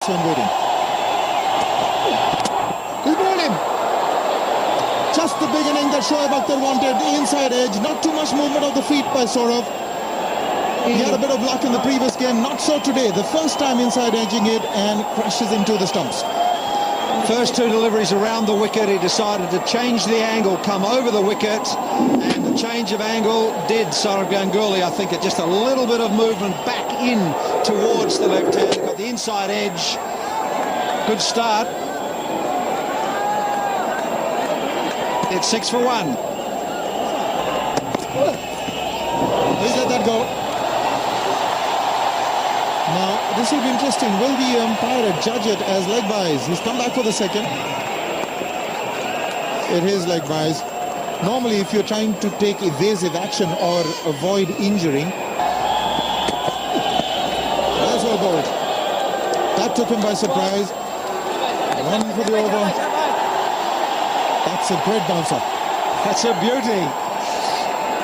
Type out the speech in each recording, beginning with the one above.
waiting. He's bowled him. Just the beginning that Shoaib Akhtar wanted. The inside edge. Not too much movement of the feet by Saurav. He had a bit of luck in the previous game. Not so today. The first time inside edging it and crashes into the stumps. First two deliveries around the wicket, he decided to change the angle, come over the wicket, and the change of angle did Saurav Ganguly, I think, just a little bit of movement back in towards the left hand. Got the inside edge. Good start. It's 6 for 1. He's let that go. Now, this will be interesting. Will the umpire judge it as leg byes? He's come back for the second. It is leg byes. Normally, if you're trying to take evasive action or avoid injuring, that's well bowled. That took him by surprise. One for the over. That's a great bouncer. That's a beauty.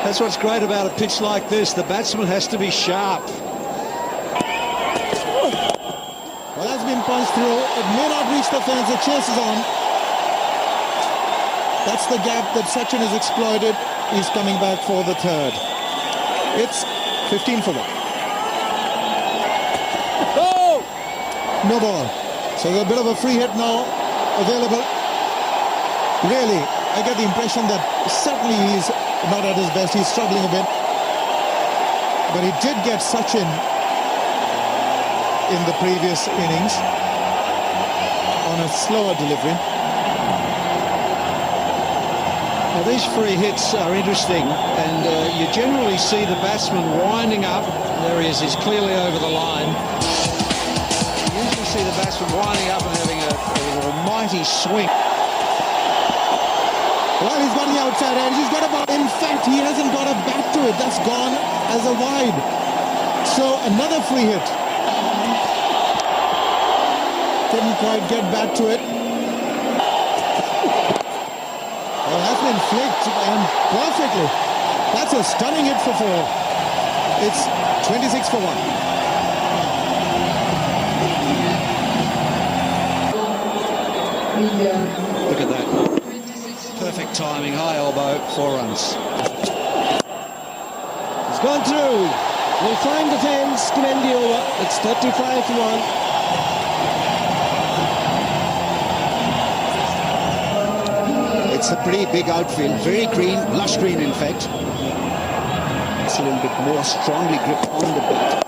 That's what's great about a pitch like this. The batsman has to be sharp. Well, that's been punched through. It may not reach the fence. The chase is on. That's the gap that Sachin has exploited. He's coming back for the third. It's 15 for 1. Oh! No ball. So there's a bit of a free hit now available. Really, I get the impression that certainly he's not at his best. He's struggling a bit. But he did get Sachin in the previous innings on a slower delivery. Now, these free hits are interesting, and you generally see the batsman winding up. There he is, he's clearly over the line. You usually see the batsman winding up and having an almighty swing. Well, he's got the outside edge. He's got a ball. In fact, he hasn't got a bat to it. That's gone as a wide. So another free hit. Couldn't quite get back to it. Well, that's been flicked and perfectly. That's a stunning hit for 4. It's 26 for 1. Look at that. Perfect timing, high elbow, 4 runs. It's gone through. Will find the fence, commend the over. It's 35 for 1. It's a pretty big outfield, very green, lush green in fact. It's a little bit more strongly gripped on the bat.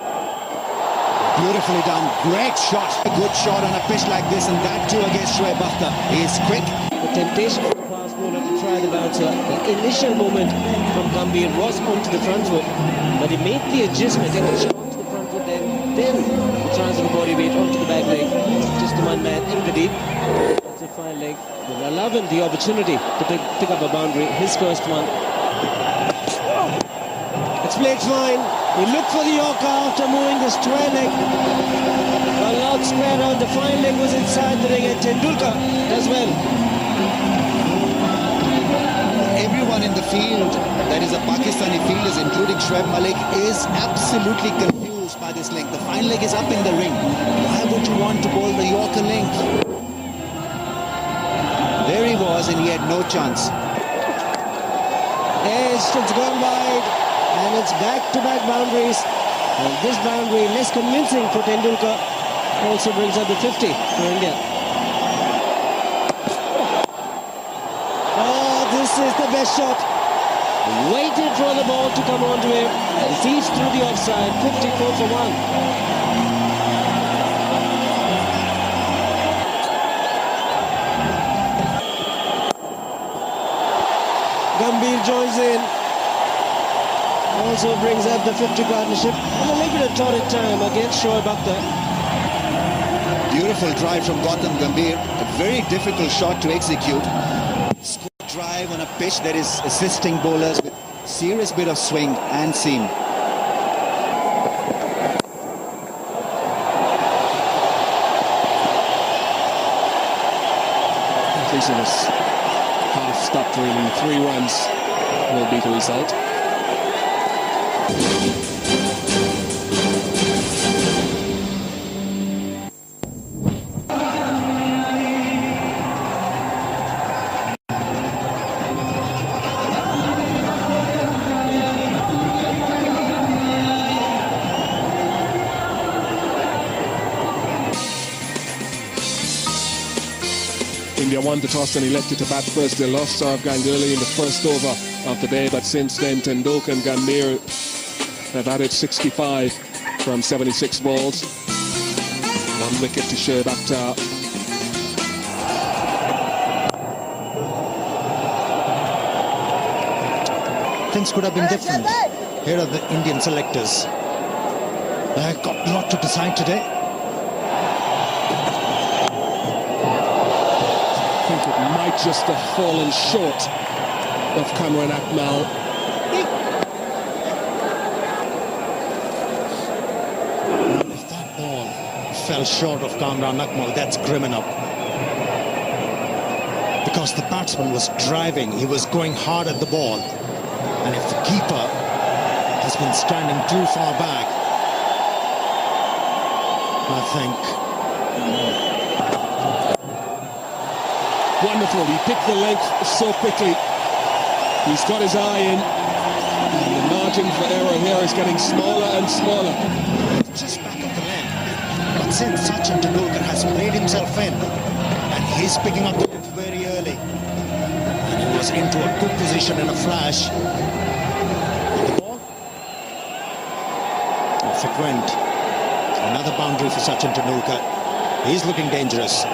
Beautifully done, great shot. A good shot on a pitch like this, and that too against Shoaib Akhtar. He's quick. The temptation for the fast bowler to try the bouncer. The initial movement from Gambhir was onto the front foot, but he made the adjustment and it's onto the front foot, and then the transfer of body weight onto the back leg. Just the one man in the deep. That's a fine leg. Will allow him the opportunity to pick up a boundary. His first one. It's played fine. He looked for the Yorker after moving the square leg. A lot square out. The fine leg was inside the ring, and Tendulkar does well. Everyone in the field, that is the Pakistani fielders, including Shoaib Malik, is absolutely confused by this length. The fine leg is up in the ring. Why would you want to bowl the Yorker length? There he was, and he had no chance. Yes, it's gone wide, and it's back-to-back boundaries. And this boundary, less convincing for Tendulkar, also brings up the 50 for India. Oh, this is the best shot. Waited for the ball to come onto him, and sees through the offside. 54 for 1. Gambhir joins in. Also brings up the 50 partnership. And a little bit of torrid time against Shoaib Akhtar. Beautiful drive from Gautam Gambhir. A very difficult shot to execute. Square drive on a pitch that is assisting bowlers with serious bit of swing and seam. At least it was half stopped for him. 3 runs will be the result. India won the toss and elected to bat first. They lost Sourav Ganguly in the first over of the day, but since then Tendulkar and Gambhir have added 65 from 76 balls. 1 wicket to Shoaib Akhtar. Things could have been different. Here are the Indian selectors. They've got a lot to decide today. I think it might just have fallen short of Kamran Akmal. If that ball fell short of Kamran Akmal, that's grim enough. Because the batsman was driving, he was going hard at the ball. And if the keeper has been standing too far back, I think... Wonderful, he picked the length so quickly. He's got his eye in. And the margin for error here is getting smaller and smaller. Just back of the length. But since Sachin Tendulkar has played himself in, and he's picking up the length very early, and he was into a good position in a flash. The ball. Off it went. Another boundary for Sachin Tendulkar. He's looking dangerous.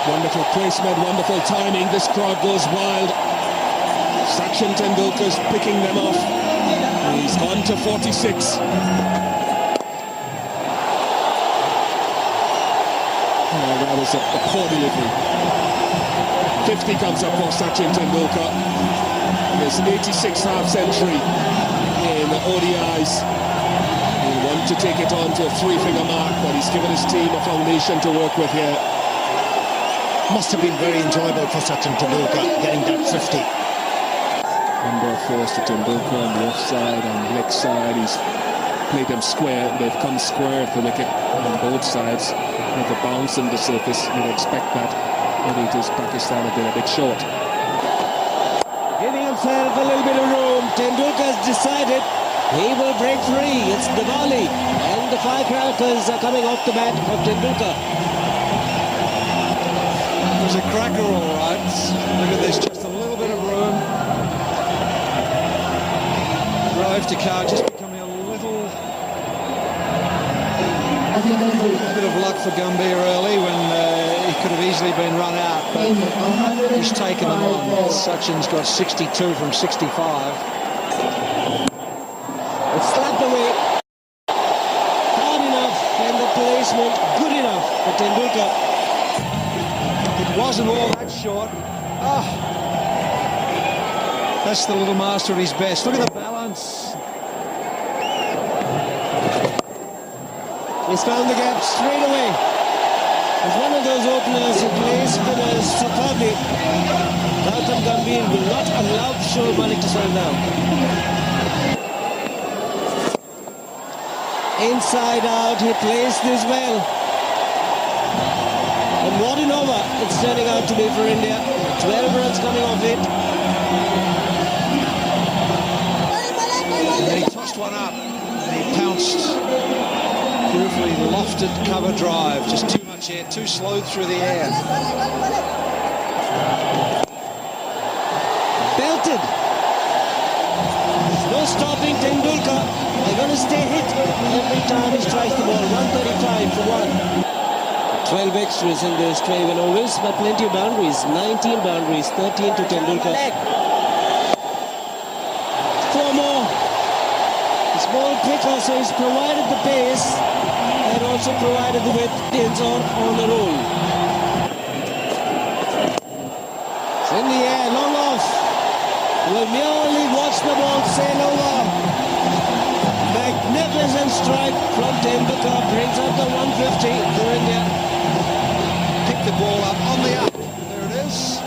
Wonderful placement, wonderful timing. This crowd goes wild. Sachin Tendulkar's picking them off. He's on to 46. Oh, that was a poor delivery. 50 comes up for Sachin Tendulkar. His 86th half-century in ODIs. He'll want to take it on to a 3-finger mark, but he's given his team a foundation to work with here. Must have been very enjoyable for Sachin Tendulkar getting that 50. Number of fours to Tendulkar on the offside and leg side. He's played them square. They've come square at the wicket on both sides. With a bounce in the surface, you'd expect that. Maybe it is Pakistan have been a bit short. Giving himself a little bit of room. Tendulkar's decided he will break free. It's Diwali, and the firecrackers are coming off the bat of Tendulkar. It was a cracker, all right. Look at this, just a little bit of room. Drove to car, just becoming a little bit of luck for Gambhir early when he could have easily been run out, but he's taken them on. Sachin's got 62 from 65. It's slapped away. Hard enough, and the placement good enough for Tendulkar. It wasn't all that short. Oh, that's the little master at his best. Look at the balance. He's found the gap straight away. He's one of those openers who plays spinners superbly. Gautam Gambhir will not allow Shoaib Malik to slow down. Inside out, he plays this well. And what an over it's turning out to be for India. 12 runs coming off it. And he tossed one up. And he pounced. Beautifully lofted cover drive. Just too much air, too slow through the air. Belted. There's no stopping Tendulkar. They're going to stay hit every time he strikes the ball. 135 for 1. 12 extras in this 21 overs, but plenty of boundaries. 19 boundaries, 13 to Tendulkar. 4 more. It's ball quicker, so he's provided the pace and also provided the width. Indians are on the roll. It's in the air, long off. Will merely watch the ball sail over. Magnificent strike from Tendulkar brings up the 150 for India. Picked the ball up on the up. There it is.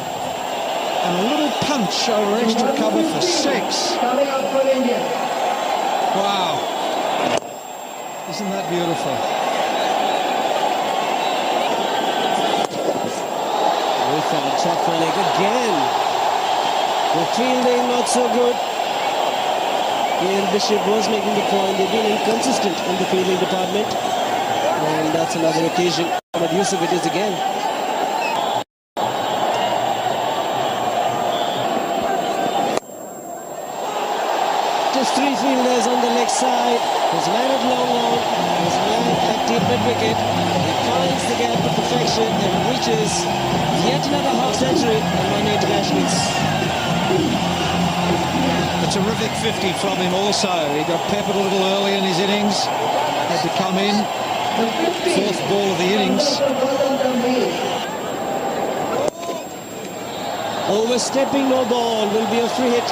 And a little punch over extra cover for 6. Coming up for India. Wow. Isn't that beautiful? Irfan shot for leg again. The fielding not so good. Ian Bishop was making the point. They've been inconsistent in the fielding department. And that's another occasion. But Yusuf it is again. Just three fielders on the leg side. There's a man at long on. There's a man at deep mid-wicket. He finds the gap to perfection and reaches yet another half-century and 1 internationals. A terrific 50 from him also. He got peppered a little early in his innings. Had to come in. Fourth ball of the innings. Overstepping no ball will be a free hit.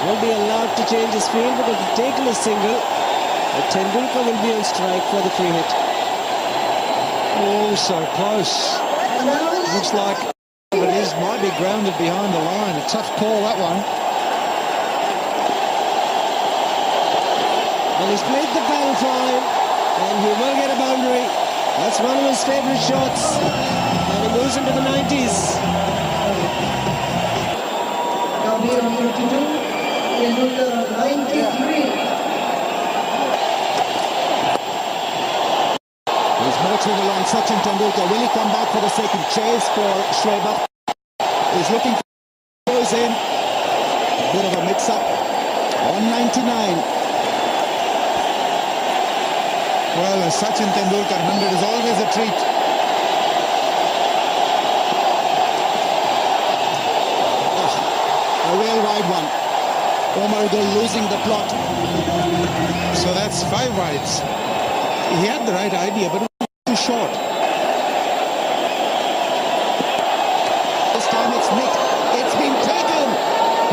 Will be allowed to change his field because the taken is single. But Tendulkar will be on strike for the free hit. Oh, so close. Looks like it is, might be grounded behind the line. A tough call, that one. Well, he's played the battle fine, and he will get a boundary. That's one of his favourite shots. And he moves into the 90s. Gambhir on 52, Tendulkar on 93. He's motoring along Sachin Tendulkar. Will he come back for the second chase for Shoaib? He's looking for goes in. A bit of a mix-up on 99. Well, a Sachin Tendulkar 100 is always a treat. A real wide one. Omar Gul losing the plot. So that's 5 wides. He had the right idea, but it was too short. This time it's nicked. It's been taken.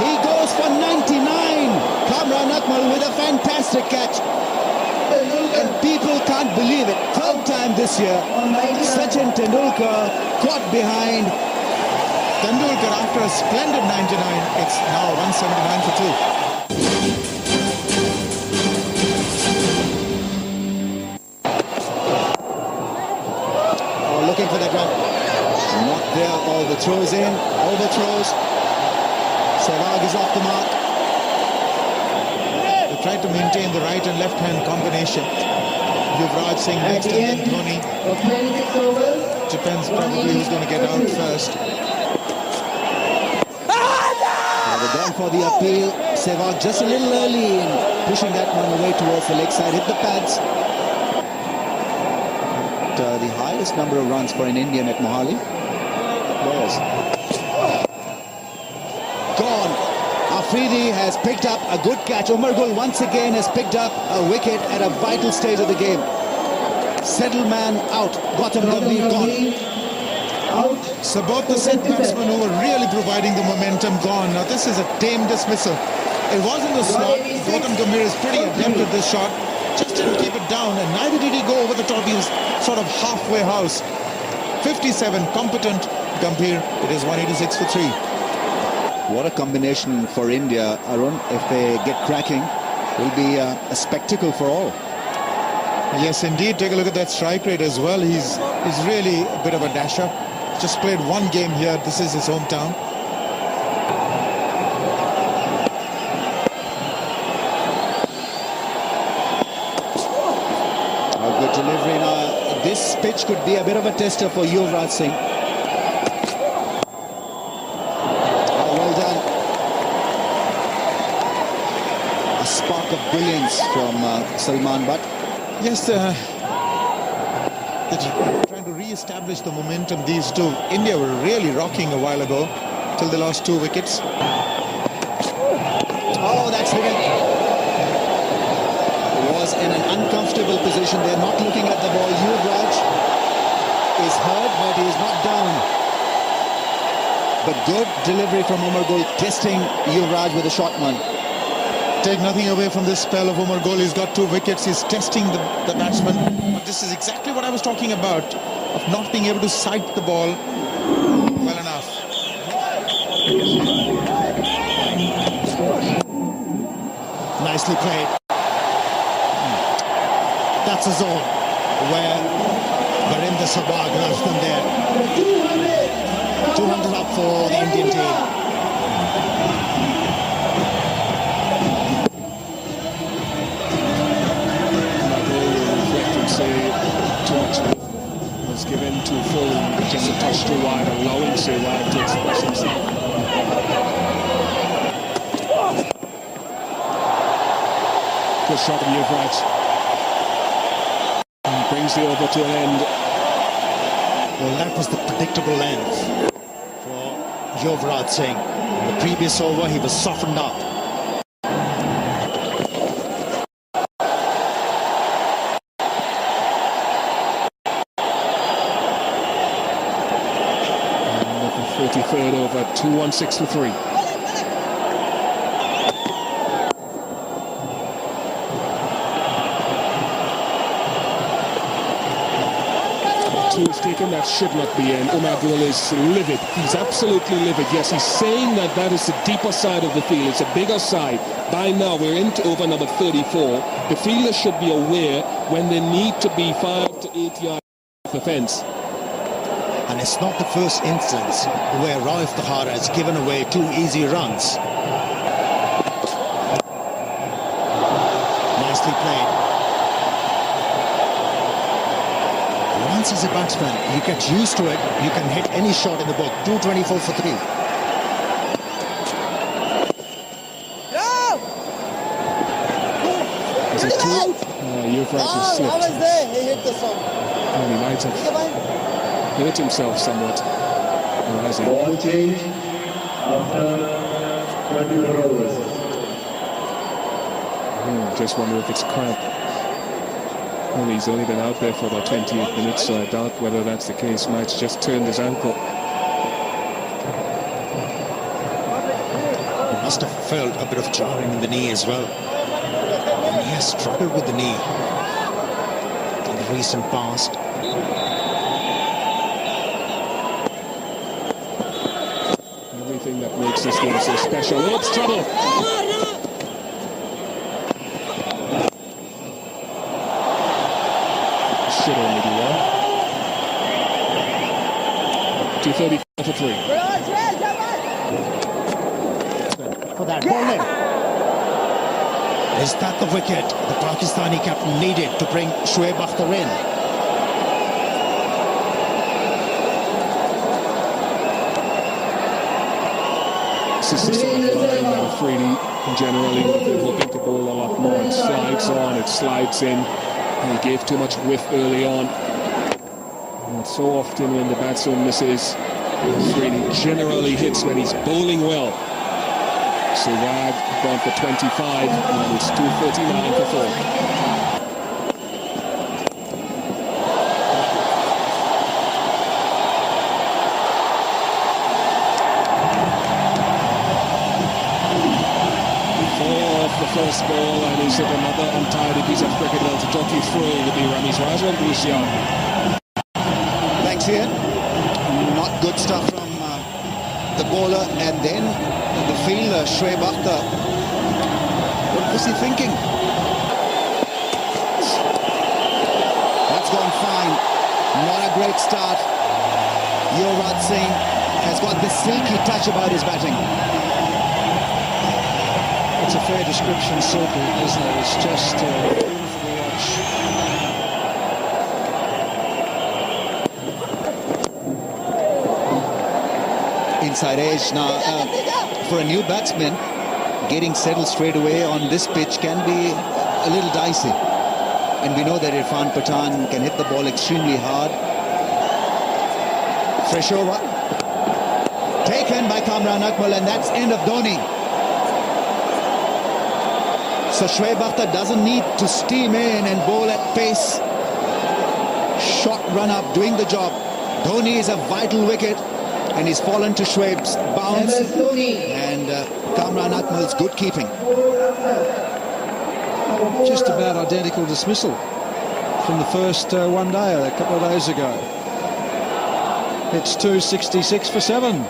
He goes for 99. Kamran Akmal with a fantastic catch. And people can't believe it. Third time this year, Sachin Tendulkar caught behind. Tendulkar after a splendid 99, it's now 179 for 2. Oh, looking for that run. Not there. All the throws in. Overthrows. Sehwag is off the mark. They tried to maintain the right and left hand combination. Yuvraj Singh next and then Dhoni. Of 26 overs. Depends probably who's going to get out first. They've gone for the appeal. Sehwag just a little early in pushing that one away towards the leg side. Hit the pads. The highest number of runs for an Indian at Mohali. Was gone. Afridi has picked up a good catch. Omar Gul once again has picked up a wicket at a vital stage of the game. Settleman out. Gautam Gambhir gone. Out. So both the set batsmen who were really providing the momentum gone. Now this is a tame dismissal. It wasn't the slot. Gautam Gambhir is pretty adept at this shot. Just didn't keep it down, and neither did he go over the top. He was sort of halfway house. 57, competent Gambhir. It is 186 for 3. What a combination for India, Arun. If they get cracking, will be a spectacle for all. Yes, indeed. Take a look at that strike rate as well. He's really a bit of a dasher. Just played one game here. This is his hometown. A good delivery now. This pitch could be a bit of a tester for Yuvraj Singh. Oh, well done. A spark of brilliance from Salman Butt. Yes, they're trying to re-establish the momentum, these two. India were really rocking a while ago till they lost 2 wickets. Oh, that's hidden. Was in an uncomfortable position. They're not looking at the ball. Yuvraj is hurt, but he is not down. But good delivery from Omar Gul, testing Yuvraj with a short one. Take nothing away from this spell of Omar Gul. He's got 2 wickets. He's testing the batsman. But this is exactly what I was talking about, of not being able to sight the ball well enough. Nicely played. That's a zone where Virender Sehwag knows them there. 200 up for the Indian team. perhaps a touch too wide, allowing Sehwag to express himself. Good shot of Yuvraj. Brings the over to an end. Well, that was the predictable length for Yuvraj Singh. In the previous over, he was softened up. And the 33rd over, 2-1-6-3. Is taken, that should not be in. Umar Gul is livid. He's absolutely livid. Yes, he's saying that that is the deeper side of the field. It's a bigger side. By now, we're into over number 34. The fielders should be aware when they need to be 5 to 8 yards off the fence. And it's not the first instance where Rauf Tahara has given away 2 easy runs. Nicely played. Once as a batsman, you get used to it, you can hit any shot in the book. 224 for 3. This is two. Yuvraj has slipped. He hit the song. And he might have hurt himself somewhat. Or has he? Ball change after 24 overs. Just wonder if it's cramp. Well, he's only been out there for about 28 minutes, so I doubt whether that's the case. Might's just turned his ankle. He must have felt a bit of jarring in the knee as well. And he has struggled with the knee in the recent past. Everything that makes this game so special. Oops, trouble! Should only be one. 234 for 3. For that bowling. Is that the wicket the Pakistani captain needed to bring Shoaib Akhtar in? This is the sort of line that Afridi generally would have been hoping to bowl a lot more. It slides on, it slides in. And he gave too much whiff early on. And so often when the batsman misses, Afridi generally hits when he's bowling well. Sehwag gone for 25, and it's 239 for 4. The first ball, and he's hit another untidy piece of cricket. Well, to talk you through will be Ramiz Raza and Bruce Young. Thanks, Ian. Not good stuff from the bowler, and then the fielder, Shoaib Akhtar. What was he thinking? That's gone fine. Not a great start. Yuvraj Singh has got this silky touch about his batting. It's a fair description, silky, isn't it? It's just beautiful to watch. Inside edge now. For a new batsman, getting settled straight away on this pitch can be a little dicey. And we know that Irfan Pathan can hit the ball extremely hard. Fresh over. Taken by Kamran Akmal, and that's end of Dhoni. So Shoaib Akhtar doesn't need to steam in and bowl at pace. Short run up, doing the job. Dhoni is a vital wicket, and he's fallen to Shoaib's bounce. And Kamran Akmal's good keeping. Just about identical dismissal from the first one day, a couple of days ago. It's 266 for 7.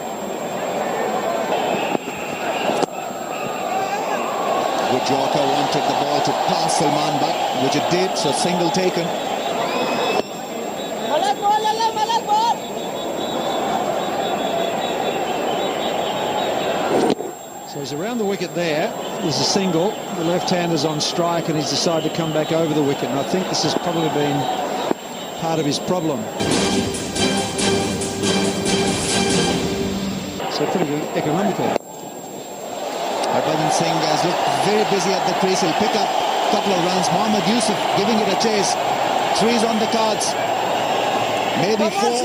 Yorker wanted the ball to pass Salman Butt, which it did, so single taken. So he's around the wicket there. There's a single. The left-hander's on strike, and he's decided to come back over the wicket. And I think this has probably been part of his problem. So pretty economical. Harbhajan Singh has looked very busy at the crease. He'll pick up a couple of runs. Mohammad Yusuf giving it a chase. 3's on the cards. Maybe 4.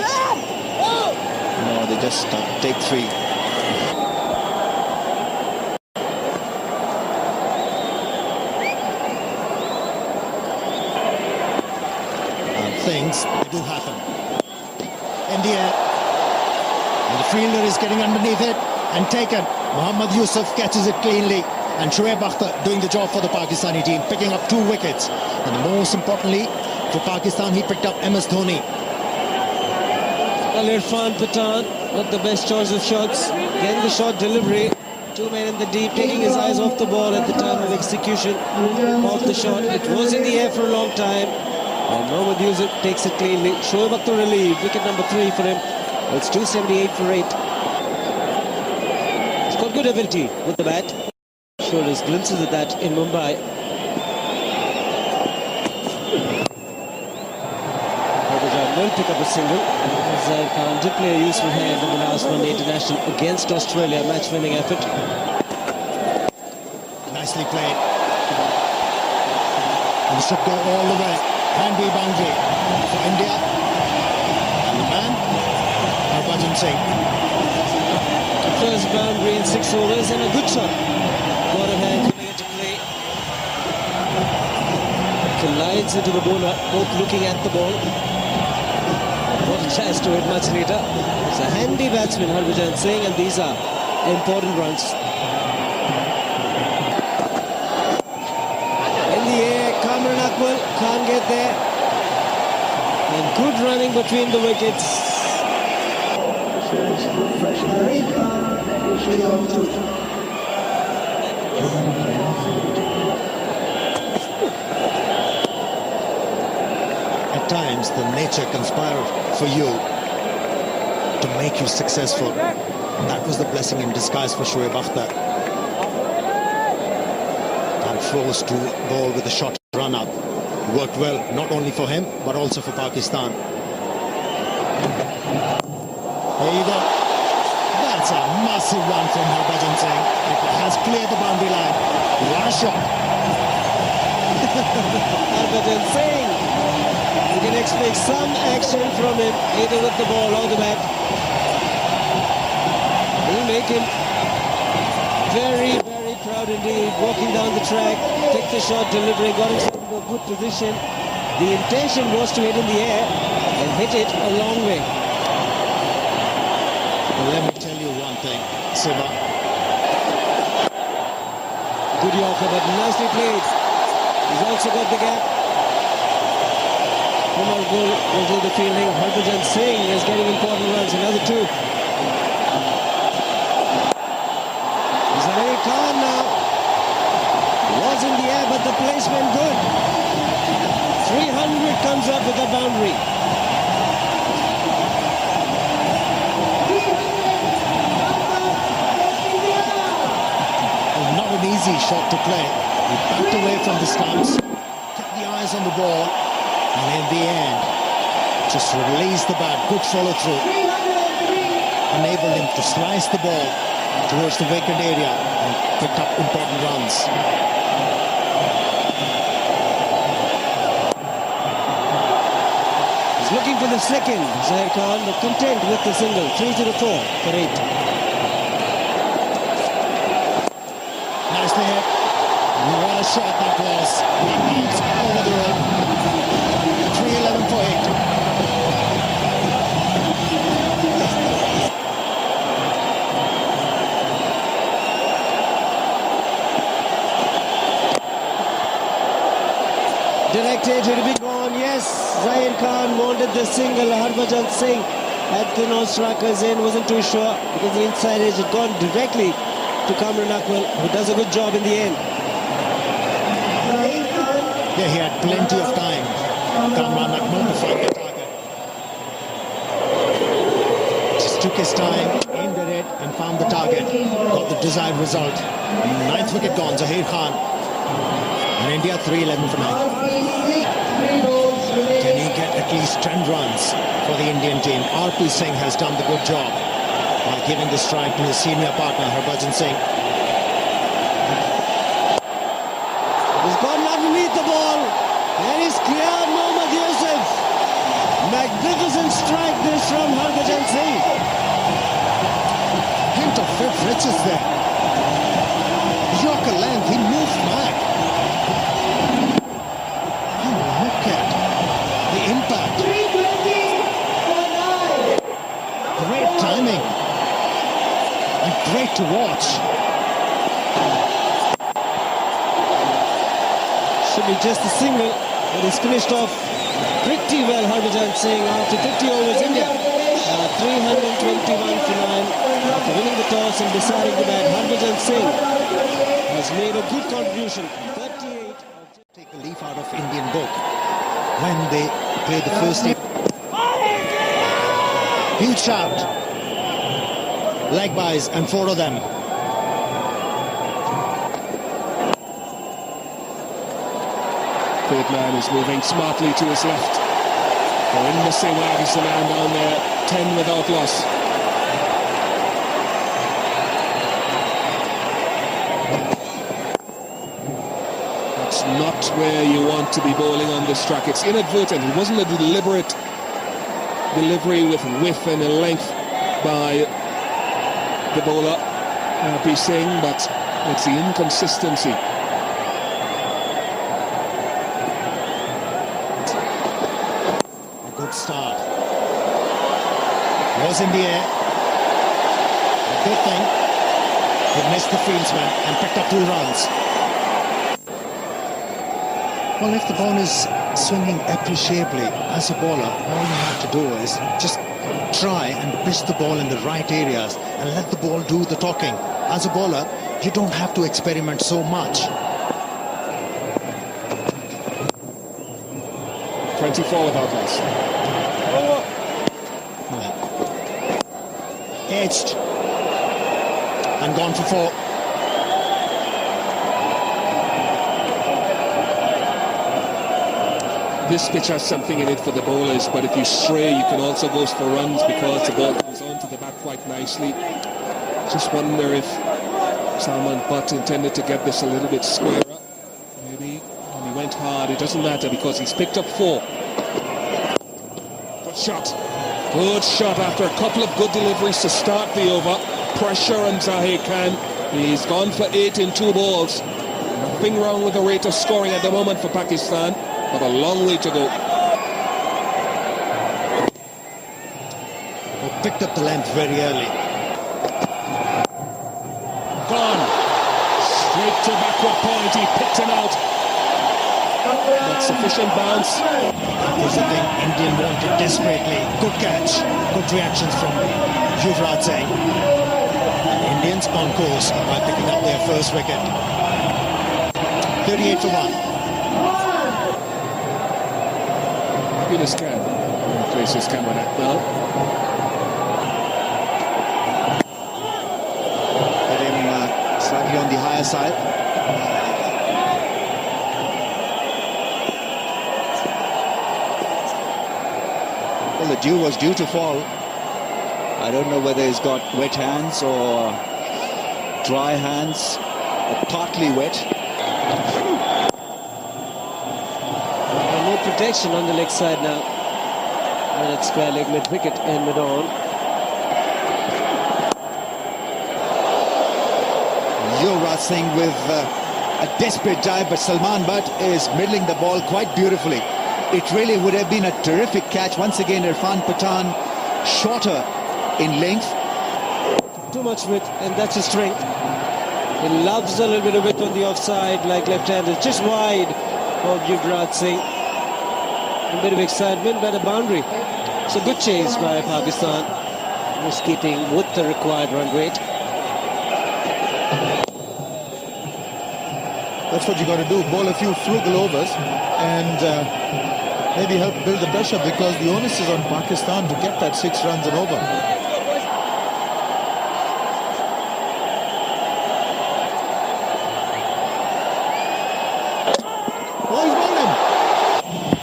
No, they just take 3. And things do happen. In the air. And the fielder is getting underneath it and taken. Mohammad Yusuf catches it cleanly. And Shoaib Akhtar doing the job for the Pakistani team, picking up 2 wickets. And most importantly, for Pakistan, he picked up MS Dhoni. Well, Irfan Pathan, not the best choice of shots. Getting the shot delivery. 2 men in the deep, taking his eyes off the ball at the time of execution of the shot. It was in the air for a long time. And Mohammad Yusuf takes it cleanly. Shoaib Akhtar relieved. Wicket number 3 for him. It's 278 for 8. He's got good ability with the bat. Showed us glimpses of that in Mumbai. Harbhajan will pick up a single. Zaid Khan did play a useful hand in the last one international against Australia, match-winning effort. Nicely played. And it should go all the way. Handy boundary for India. And the man, Harbhajan Singh. First boundary in 6 overs and a good shot. Got a hand coming into play. Collides into the bowler, both looking at the ball. What a chance to hit much later. It's a handy batsman, Harbhajan Singh, and these are important runs. In the air, Kamran Akmal can't get there. And good running between the wickets. At times, the nature conspires for you to make you successful. That was the blessing in disguise for Shoaib Akhtar. And forced to bowl with a short run up. Worked well, not only for him, but also for Pakistan. There you go. That's a massive one from Harbhajan Singh. It has cleared the boundary line. What a shot. Harbhajan Singh. You can expect some action from him, either with the ball or the bat. He'll make him very, very proud indeed. Walking down the track, took the shot, delivery, got himself into a good position. The intention was to hit in the air and hit it a long way. Well, let me tell you one thing, Siva. Good Yorker, but nicely played. He's also got the gap. Umar Gul will do the fielding. Harbhajan Singh is getting important runs, another 2. Zaid Khan now was in the air, but the placement good. 300 comes up with a boundary. Not an easy shot to play. He backed away from the stumps, kept the eyes on the ball, and in the end, just released the bat. Good follow through. Enabled him to slice the ball towards the vacant area and picked up important runs. He's looking for the second. Zaid Khan, but content with the single. 3-4 for 8. Nicely hit. What a shot that was. It's over the road. 3-11 for 8. Directed, it will be gone. Yes, Zaid Khan wanted the single. Harbhajan Singh had the non-strikers in, wasn't too sure because the inside edge had gone directly to Kamran Akmal, who does a good job in the end. Yeah, he had plenty of time. Kamran Akmal to find the target. Just took his time, aimed at it, and found the target. Got the desired result. 9th wicket gone, Zaheer Khan. And India 3-11 for 9. Can he get at least 10 runs for the Indian team? RP Singh has done the good job. by giving the strike to his senior partner, Harbhajan Singh. He's gotten underneath the ball. There is clear Mohammad Yusuf. Magnificent strike this from Harbhajan Singh. Hint of fifth riches there. Yorker length, he moved back. And look at the impact. Great timing. And great to watch. Should be just a single, but he's finished off pretty well, Harbhajan Singh, after 50 overs. India 321 for 9 after winning the toss and deciding to bat. Harbhajan Singh has made a good contribution. 38. Take a leaf out of Indian book when they play the first game. Huge shout. Leg buys and 4 of them. Third man is moving smartly to his left. Harinder Sehwag is the man down there, 10 without loss. That's not where you want to be bowling on this track. It's inadvertent. It wasn't a deliberate delivery with width and length by the bowler, Harpreet Singh, but it's the inconsistency. Start. Was in the air. A good thing. He missed the fieldsman and picked up 2 runs. Well, if the ball is swinging appreciably as a bowler, all you have to do is just try and pitch the ball in the right areas and let the ball do the talking. As a bowler, you don't have to experiment so much. 24 without loss. Edged and gone for 4. This pitch has something in it for the bowlers, but if you stray, you can also go for runs because the ball comes onto the bat quite nicely. Just wonder if Salman Butt intended to get this a little bit squarer. Maybe when he went hard, it doesn't matter because he's picked up 4. Good shot. Good shot after a couple of good deliveries to start the over. Pressure on Zahir Khan. He's gone for 8 in 2 balls. Nothing wrong with the rate of scoring at the moment for Pakistan, but a long way to go. He picked up the length very early. Gone. Straight to backward point. He picked him out. Not sufficient bounce. Here's the thing Indian wanted desperately. Good catch. Good reactions from Yuvraj Singh. And Indians on course by picking up their first wicket. 38 for 1. Yunus Khan places Cameron Akmal. Put him slightly on the higher side. Well, the dew was due to fall. I don't know whether he's got wet hands or dry hands, or partly wet. No protection on the leg side now. And it's square leg mid-wicket ended on. Yuvraj Singh with a desperate dive, but Salman Butt is middling the ball quite beautifully. It really would have been a terrific catch. Once again, Irfan Pathan shorter in length. Too much width, and that's his strength. He loves a little bit of width on the offside, like left-handed, just wide of Yuvraj Singh. A bit of excitement by the boundary. It's a good chase by Pakistan. Just keeping with the required run rate. That's what you got to do. Bowl a few frugal overs and maybe help build the pressure, because the onus is on Pakistan to get that 6 runs and over. Oh, he's bowled him.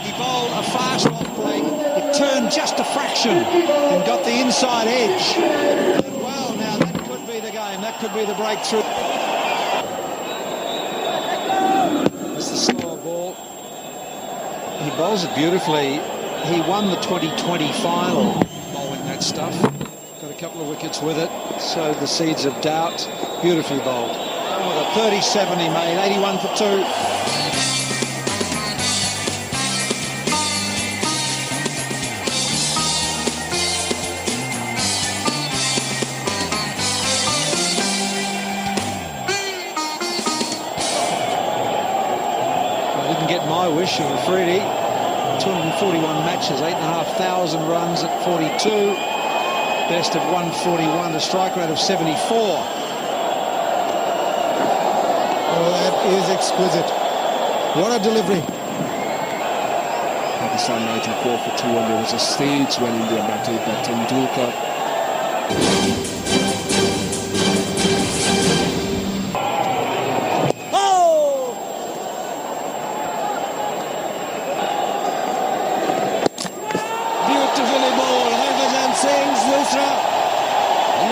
He bowled a fast off play. It turned just a fraction and got the inside edge. Did well could be the breakthrough. It's the slower ball. He bowls it beautifully. He won the 2020 final bowling that stuff. Got a couple of wickets with it. Sowed the seeds of doubt. Beautifully bowled. Oh, the 37 he made, 81 for 2. Get my wish of Afridi. 241 matches, 8,500 runs at 42. Best of 141, a strike rate of 74. Oh, that is exquisite. What a delivery. Pakistan 94 for 2, and there was a stage when India batted that Tendulkar.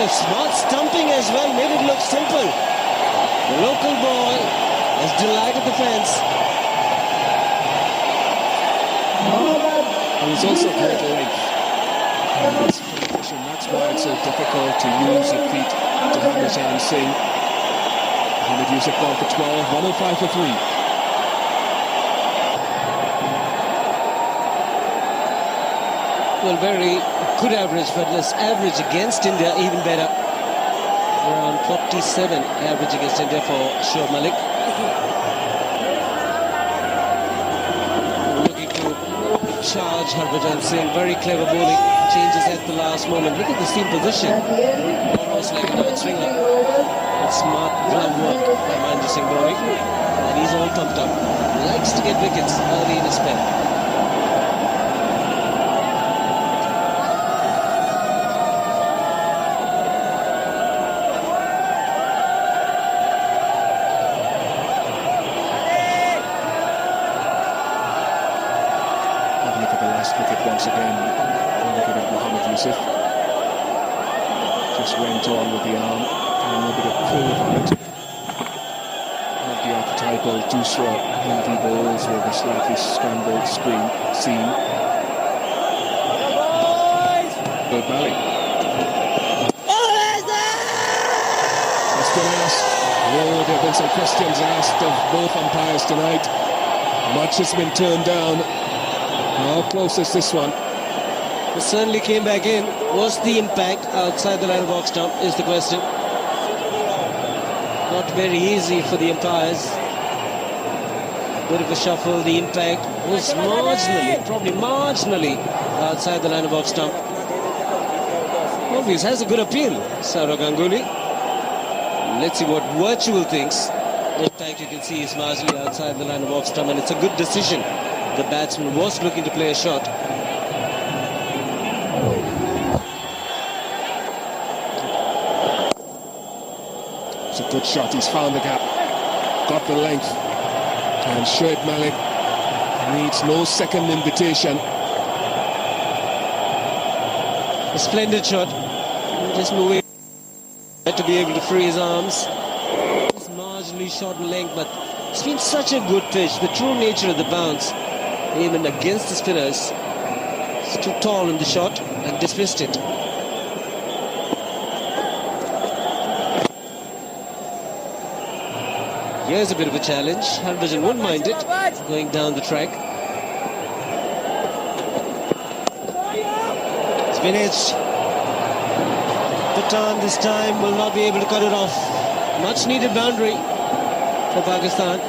Smart stumping as well, made it look simple. The local boy has delighted the fans. And it's also great length. It's competition. That's why it's so difficult to use your feet to Harbhajan Singh. Mohammad Yusuf gone for 12, 105 for 3. Well, very good average, but this average against India even better. Around 47 average against India for Shoaib Malik. Looking to charge Harbhajan Singh. Very clever bowling. Changes at the last moment. Look at the seam position. Almost like an outswinger. Smart glove work by Mahendra Singh Dhoni. And he's all pumped up. Likes to get wickets early in his spell. Once again, look at Mohammad Yusuf. Just went on with the arm and a bit of curve on it. Not the archetypal Dusra Hindi bowls with a slightly scrambled seam. Good Malik. Question asked. Oh, there have been some questions asked of both umpires tonight. Much has been turned down. How close is this one? It certainly came back in. Was the impact outside the line of box stump is the question. Not very easy for the umpires. Bit of a shuffle. The impact was marginally, probably marginally outside the line of box stump. Obvious, has a good appeal, Sourav Ganguly. Let's see what Virtual thinks. The impact you can see is marginally outside the line of box stump, and it's a good decision. The batsman was looking to play a shot. It's a good shot. He's found the gap. Got the length. And Shoaib Malik needs no second invitation. A splendid shot. Just moving to be able to free his arms. Just marginally short in length, but it's been such a good pitch. The true nature of the bounce. Even against the spinners, it's too tall in the shot and dismissed it. Here's a bit of a challenge. Harbhajan won't mind it, going down the track. Spinach. Pathan this time will not be able to cut it off. Much needed boundary for Pakistan.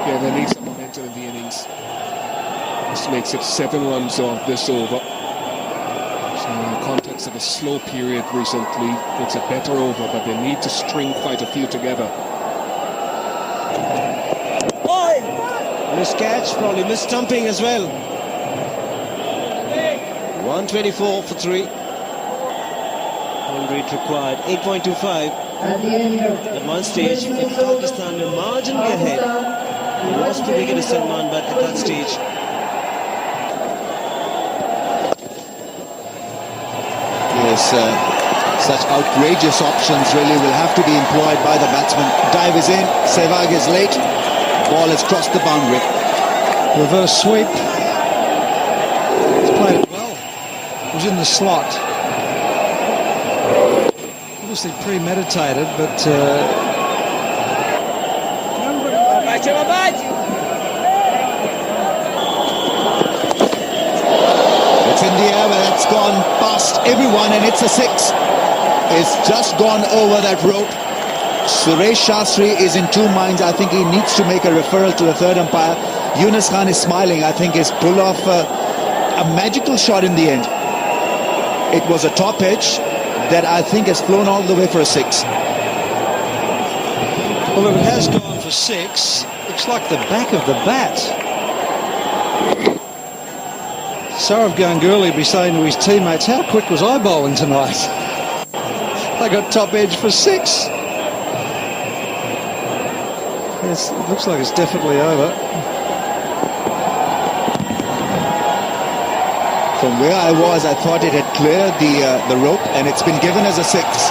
Yeah, they need some momentum in the innings. This makes it 7 runs off this over. So in the context of a slow period recently, it's a better over, but they need to string quite a few together. Missed catch, probably missed stumping as well. 124 for 3. All rate required, 8.25. At one stage, with Pakistan were marginally ahead. He lost the wicket to Salman, but at that stage, yes, Such outrageous options really will have to be employed by the batsman. Dive is in, Sehwag is late, ball has crossed the boundary. Reverse sweep. He's played it well. It was in the slot. Obviously premeditated, but it's in the air, but it's gone past everyone, and it's a six. It's just gone over that rope. Suresh Shastri is in two minds. I think he needs to make a referral to the third umpire. Yunus Khan is smiling. I think he's pulled off a magical shot in the end. It was a top edge that I think has flown all the way for a six. well, if it has gone for six, looks like the back of the bat. Sourav Ganguly will be saying to his teammates, how quick was I bowling tonight? They got top edge for six. Yes, it looks like it's definitely over. From where I was, I thought it had cleared the rope, and it's been given as a six.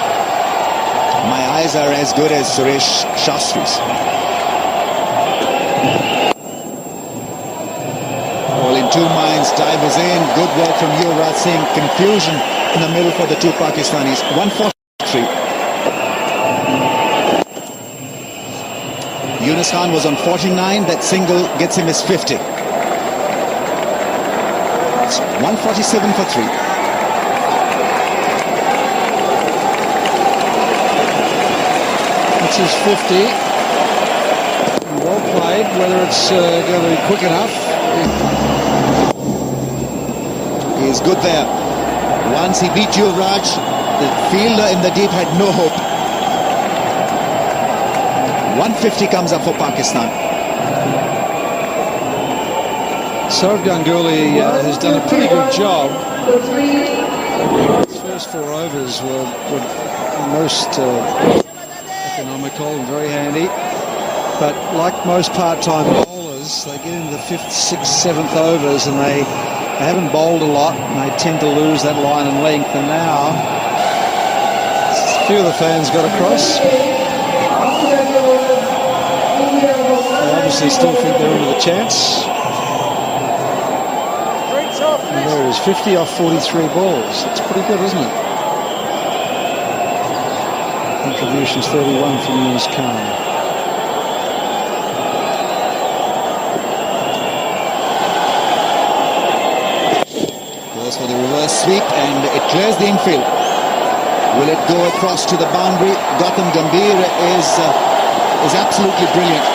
My eyes are as good as Suresh Shastri's. All in two minds, dive is in. Good work from Yuvraj Singh. Confusion in the middle for the two Pakistanis. 143. Yunus Khan was on 49. That single gets him his 50. It's 147 for 3. That's his 50. Well played. Whether it's going to be quick enough. He's good there. Once he beat Yuvraj, the fielder in the deep had no hope. 150 comes up for Pakistan. Sourav Ganguly has done a pretty good job. His first 4 overs were most economical and very handy. But like most part-time bowlers, they get into the 5th, 6th, 7th overs and they haven't bowled a lot and they tend to lose that line and length. And now, a few of the fans got across. They obviously still think they're into the chance. And there it is, 50 off 43 balls. That's pretty good, isn't it? Contributions 31 from Yunus Khan. Goes for the reverse sweep and it clears the infield. Will it go across to the boundary? Gautam Gambhir is absolutely brilliant.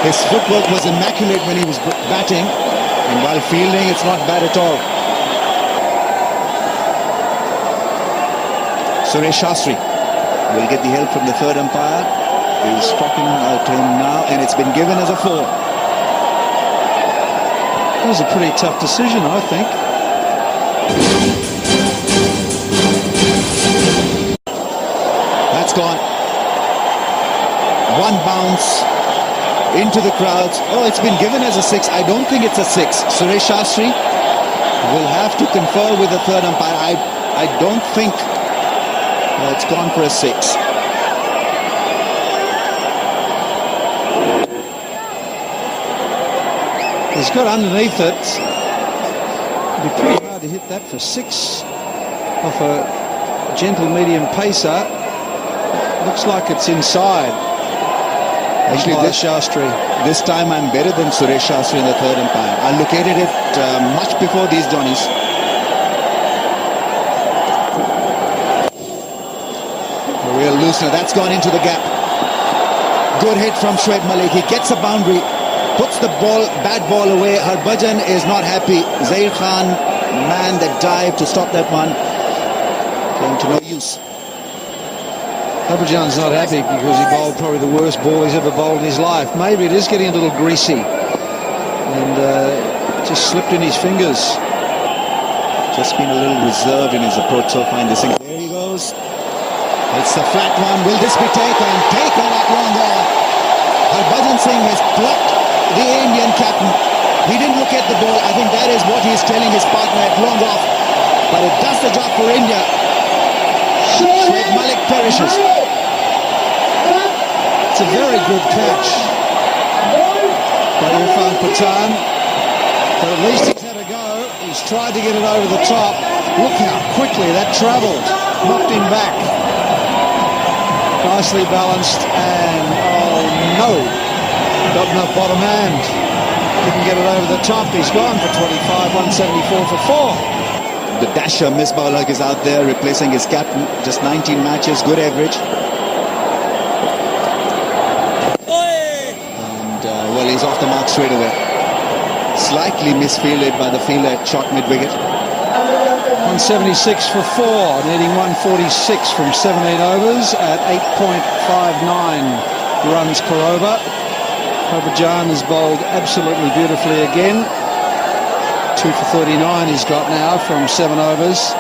His footwork was immaculate when he was batting, and while fielding, it's not bad at all. Suresh Shastri will get the help from the third umpire. He's talking to him now, and it's been given as a 4. That was a pretty tough decision, I think. That's gone. One bounce into the crowds. Oh, it's been given as a 6. I don't think it's a 6. Suresh Shastri will have to confer with the third umpire. I don't think it's gone for a 6. He's got underneath it. It'd be pretty hard to hit that for 6 off a gentle medium pacer. Looks like it's inside. Actually, this time I'm better than Suresh Shastri in the third umpire. I located it much before these Johnnies. A real loosener. That's gone into the gap. Good hit from Shoaib Malik. He gets a boundary, puts the bad ball away. Harbhajan is not happy. Zair Khan, man that dived to stop that one, came to no use. Harbhajan's not happy because he bowled probably the worst ball he's ever bowled in his life. Maybe it is getting a little greasy and just slipped in his fingers. Just been a little reserved in his approach so far in this inning. There he goes. It's a flat one. Will this be taken? Taken at long off. Harbhajan Singh has plucked the Indian captain. He didn't look at the ball. I think that is what he's telling his partner at long off. But it does the job for India. Shoaib Malik perishes. It's a very good catch by Irfan Pathan, but at least he's had a go. He's tried to get it over the top. Look how quickly that travelled, knocked him back. Nicely balanced, and oh no, got enough bottom hand. Didn't get it over the top. He's gone for 25, 174 for 4. The dasher Misbah Ul Haq is out there replacing his captain. Just 19 matches, good average. And well, he's off the mark straight away. Slightly misfielded by the fielder at short mid-wicket. 176 for 4, needing 146 from 7-8 overs at 8.59 runs per over. Harbhajan has bowled absolutely beautifully again. 2 for 39 he's got now from 7 overs.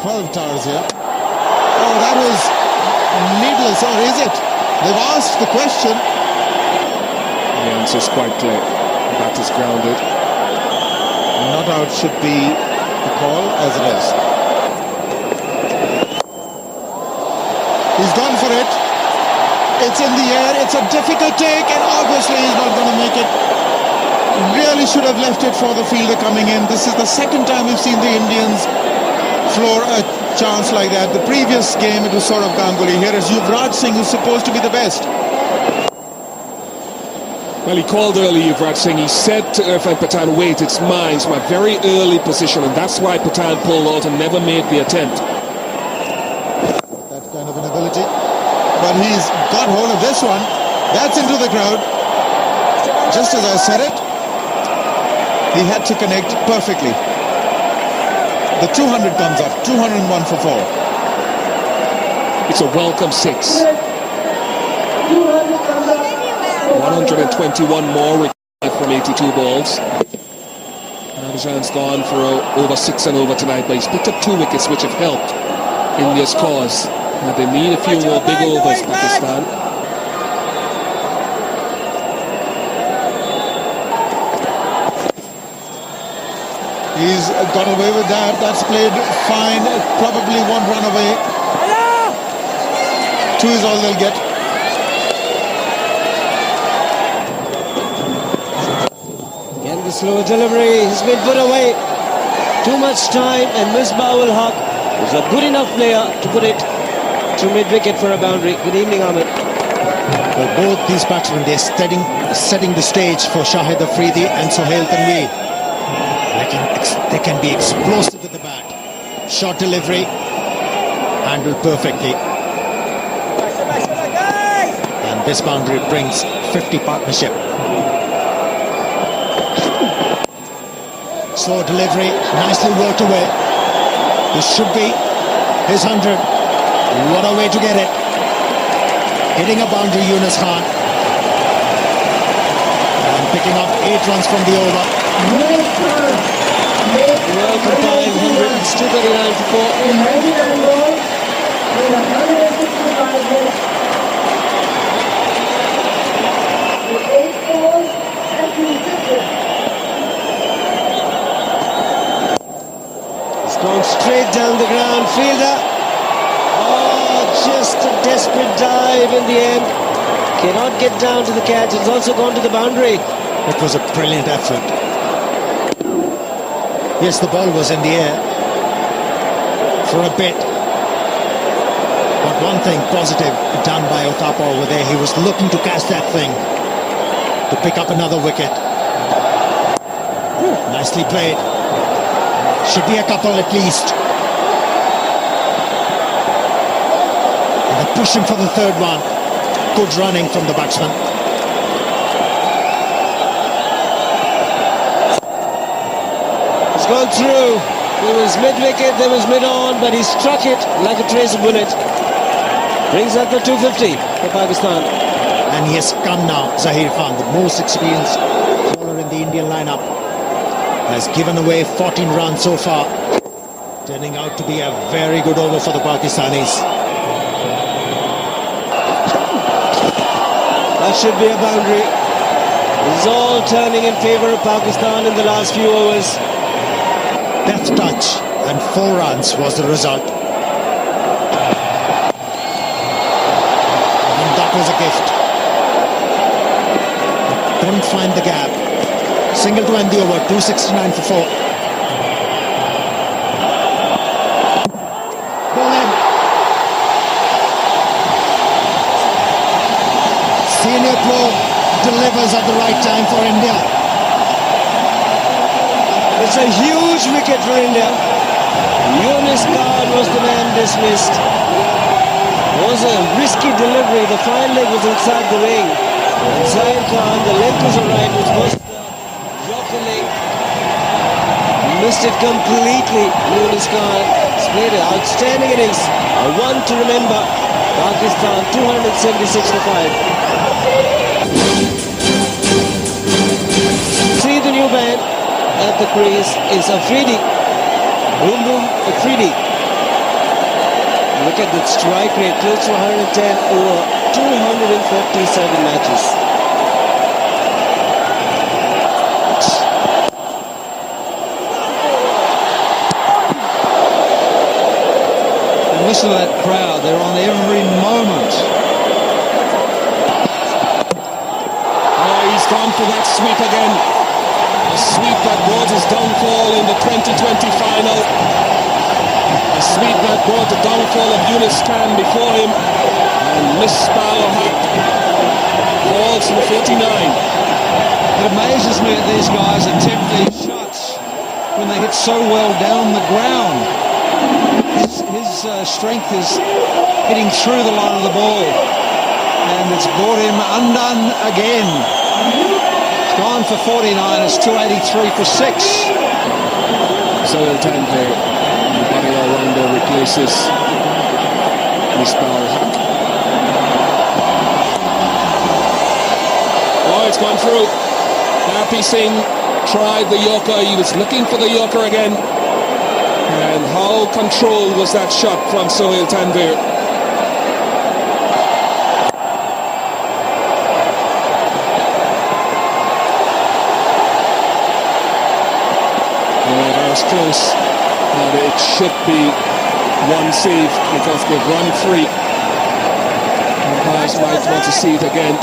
12 towers here. Oh, that was needless, or is it? They've asked the question. The answer is quite clear. That is grounded. Not out should be the call, as it is. He's gone for it. It's in the air. It's a difficult take, and obviously he's not going to make it. Really should have left it for the fielder coming in. This is the second time we've seen the Indians floor a chance like that. The previous game it was Saurav Ganguly. Here is Yuvraj Singh, who's supposed to be the best. Well, he called early Yuvraj Singh. He said to Irfan Pathan, wait, it's mine. It's my very early position, and that's why Pathan pulled out and never made the attempt. That kind of an ability. But he's got hold of this one. That's into the crowd. Just as I said it, he had to connect perfectly. The 200 comes up, 201 for 4. It's a welcome 6. 121 more from 82 balls. Harbhajan's gone for over 6 and over tonight, but he's picked up 2 wickets which have helped India's cause. Now they need a few more big overs, Pakistan. He's got away with that. That's played fine. Probably won't run away. 2 is all they'll get. Again, the slow delivery has been put away. Too much time, and Misbah Ul Haq is a good enough player to put it to mid-wicket for a boundary. Good evening, Ahmed. Well, both these batsmen, they're setting the stage for Shahid Afridi and Sohail Tanveer. They can be explosive with the bat. Short delivery, handled perfectly. And this boundary brings 50 partnership. Slow delivery, nicely worked away. This should be his 100. What a way to get it. Hitting a boundary, Yunus Khan. And picking up 8 runs from the over. Well combined, 100, it's 239 for 4. It's gone straight down the ground, fielder. Oh, just a desperate dive in the end. Cannot get down to the catch. It's also gone to the boundary. It was a brilliant effort. Yes, the ball was in the air for a bit. But one thing positive done by Uthappa over there, he was looking to catch that thing, to pick up another wicket. Nicely played. Should be a couple at least. And they're pushing for the 3rd one. Good running from the batsman. It's gone through. There was mid-wicket, there was mid-on, but he struck it like a tracer bullet. Brings up the 250 for Pakistan. And he has come now, Zahir Khan, the most experienced bowler in the Indian lineup. Has given away 14 runs so far. Turning out to be a very good over for the Pakistanis. That should be a boundary. It's all turning in favour of Pakistan in the last few overs. Death touch, and 4 runs was the result. was a gift. Couldn't find the gap. Single to end the over, 269 for 4. Ball in. Senior pro delivers at the right time for India. It's a huge wicket for India. Yunus Khan was the man dismissed. It was a risky delivery. The fine leg was inside the ring. Zaid Khan, the length was alright, which was the Yorker leg. Missed it completely. Yunus Khan played an outstanding innings. A one to remember. Pakistan 276 for 5. See the new band at the crease is Afridi. Boom boom Afridi. Look at the strike rate, close to 110 over 257 matches. And listen to that crowd, they're on every moment. Oh, he's gone for that sweep again. A sweep that brought his downfall in the 2020 final. A sweep that brought the downfall of Yunus Khan before him. And Misbah ul Haq falls to the 49. It amazes me that these guys attempt these shots when they hit so well down the ground. His strength is hitting through the line of the ball. And it's brought him undone again. It's gone for 49, it's 283 for 6. Sohail Tanvir, the body all-rounder, replaces Misbah ul Haq. Oh, it's gone through. Harpi Singh tried the Yorker. He was looking for the Yorker again. And how controlled was that shot from Sohail Tanvir? That was close. And it should be one save because they've run free. Umpires might want to see it again.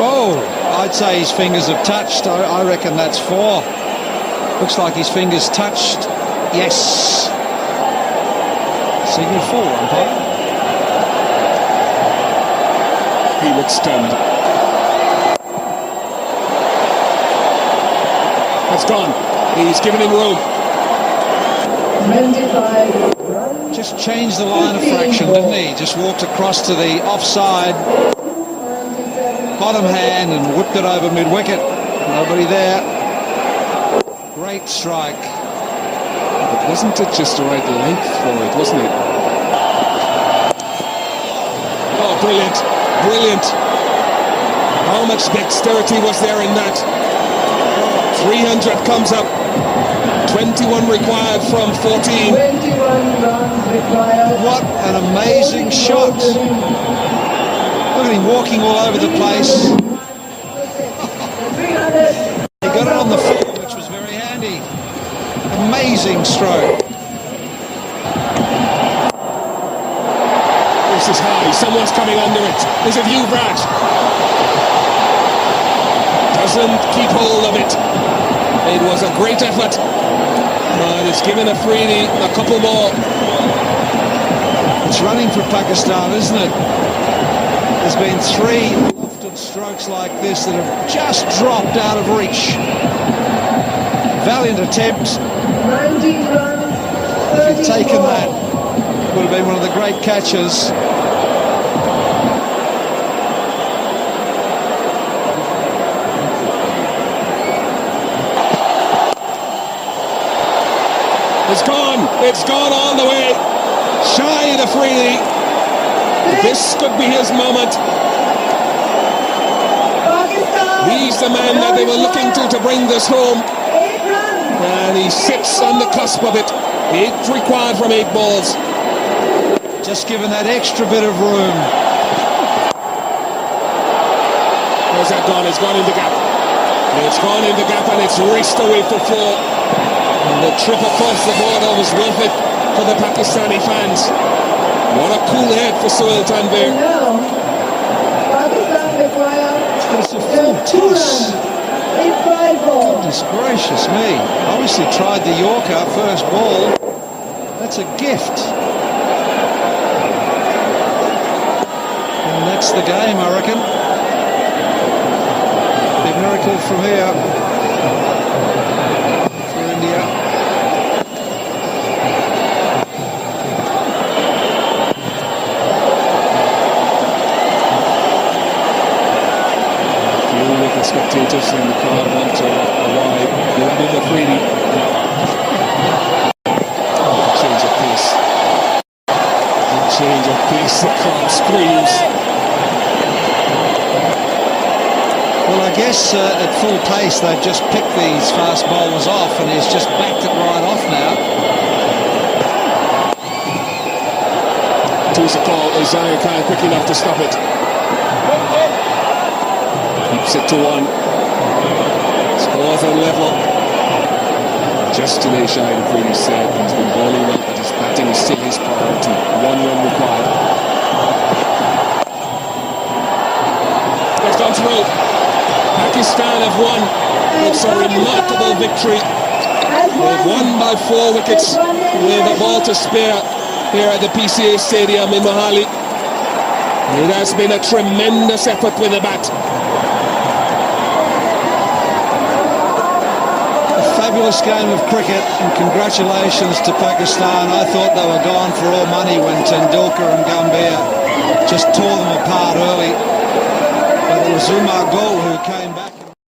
Oh, I'd say his fingers have touched. I reckon that's 4. Looks like his fingers touched. Yes. Signal 4, umpire. He looks stunned. That's gone. He's given him room. 25. Just changed the line of fraction, didn't he? Just walked across to the offside bottom hand and whipped it over mid-wicket. Nobody there. Great strike. But wasn't it just the right length for it, wasn't it? Oh, brilliant. Brilliant. How much dexterity was there in that? 300 comes up. 21 required from 14. 21 runs required. What an amazing shot. Look at him walking all over the place. He got it on the field, which was very handy. Amazing stroke. This is high. Someone's coming under it. Is it you, Brad? Doesn't keep hold of it. It was a great effort. But it's given Afridi a couple more. It's running for Pakistan, isn't it? There's been 3 lofted strokes like this that have just dropped out of reach. Valiant attempt. 19 runs. If he'd taken that, it would have been one of the great catches. It's gone. It's gone all the way. Shahid Afridi. This could be his moment. Pakistan. He's the man that they were looking to bring this home. 8 runs. And he sits on the cusp of it. 8 required from 8 balls. Just given that extra bit of room. Where's that gone? It's gone in the gap. It's gone in the gap and it's raced away for 4. And the trip across the border was worth it for the Pakistani fans. What a cool head for Sohail Tanvir. Now He tried the Yorker, first ball. That's a gift. And that's the game, I reckon. Big miracle from here for India. The spectators in the crowd want to why Mubin Afridi. Change of pace. Change of pace, the crowd screams. Well, I guess at full pace they've just picked these fast bowlers off, and he's just backed it right off now. Choose a call. Isaiah Khan quick enough to stop it. Keeps it to 1. Scores on level. Just today, Shahid Afridi said he's been bowling well, but his batting is still his priority. 1 run required. They've gone through. Pakistan have won. It's a remarkable victory. They've won by 4 wickets with a ball to spare here at the PCA Stadium in Mohali. It has been a tremendous effort with the bat. Fabulous game of cricket, and congratulations to Pakistan. I thought they were gone for all money when Tendulkar and Gambhir just tore them apart early. But it was Umar Gul who came back.